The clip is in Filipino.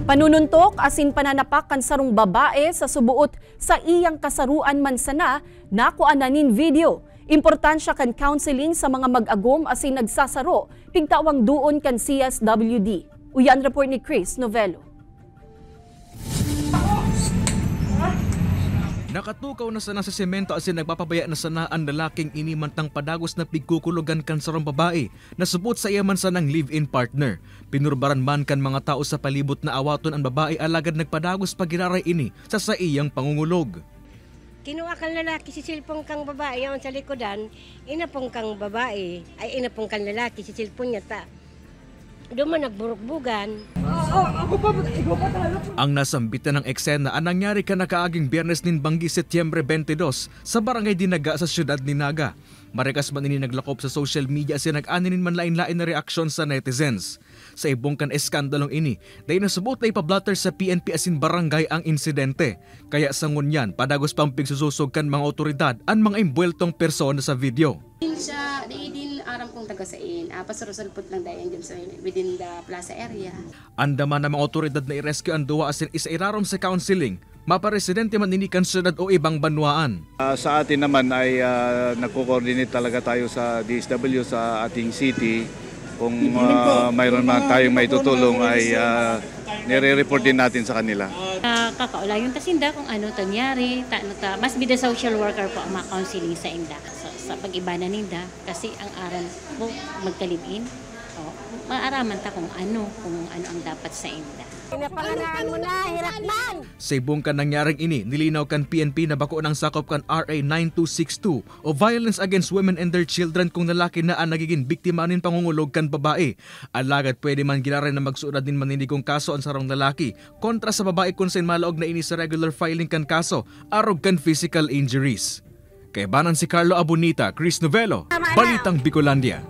Panununtok asin pananapak kan sarong babae sa subuot sa iyang kasaruan man sana nakuananin video. Importansya kan counseling sa mga mag-agom asin nagsasaro pigtawang duon kan CSWD. Uyan report ni Chris Novelo. Nakatukaw na sana sa semento asin nagpapabaya na sana ang lalaking inimantang padagos na pigkukulugan kan sarong babae na subot sa iya man sanang live-in partner. Pinurbaran man kan mga tao sa palibot na awaton ang babae alagad nagpadagos pagiraray ini sa iyang pangungulog. Kinuha kang lalaki si silpong kang babae yung sa likodan, inapong kang babae, ay inapong kang lalaki si silpong niya ta. Doon nagburukbugan. Ang nasambitan ng eksena ang nangyari kanakaaging Biyernes nin Banggi Setyembre 22 sa barangay Dinaga sa siyudad ni Naga. Marikas man ini naglakop sa social media kasi nag-aninin man lain-lain na reaksyon sa netizens. Sa ibong kan eskandalong ini, dahil nasubot na ipablatter sa PNP asin barangay ang insidente. Kaya sa ngunyan, padagos pang pigsususog kan mga otoridad ang mga imbueltong persona sa video. Siya, din aram kong taga-sain. Pasurusal-put lang dayan dyan sa within the plaza area. Andaman ng mga otoridad na i-rescue ang duwa asin isa irarom sa counseling. Maparesidente man ini kan syudad o ibang banwaan. Sa atin naman ay nagko-coordinate talaga tayo sa DSW sa ating city. Kung mayroon man tayong may tutulong ay nire-report din natin sa kanila. Kakaula yung tasinda kung ano tangyari. Mas bida social worker po ang counseling sa inda. Sa pag-ibana ninda kasi ang aral po magkalibin. Maaraman ta kung ano ang dapat sa inda. Pinapanganaan mo na, hirap man! Sa ibong kan nangyaring ini, nilinaw kan PNP na bako ng sakop kan RA 9262 o Violence Against Women and Their Children kung lalaki na ang nagiging biktima nin pangungulog kan babae. Alagad pwede man ginaray na magsuod din maninigong kaso ang sarong lalaki kontra sa babae kung sin malaog na ini sa regular filing kan kaso arog kan physical injuries. Kay banan si Carlo Abunita, Chris Novelo, Balitang Bicolandia.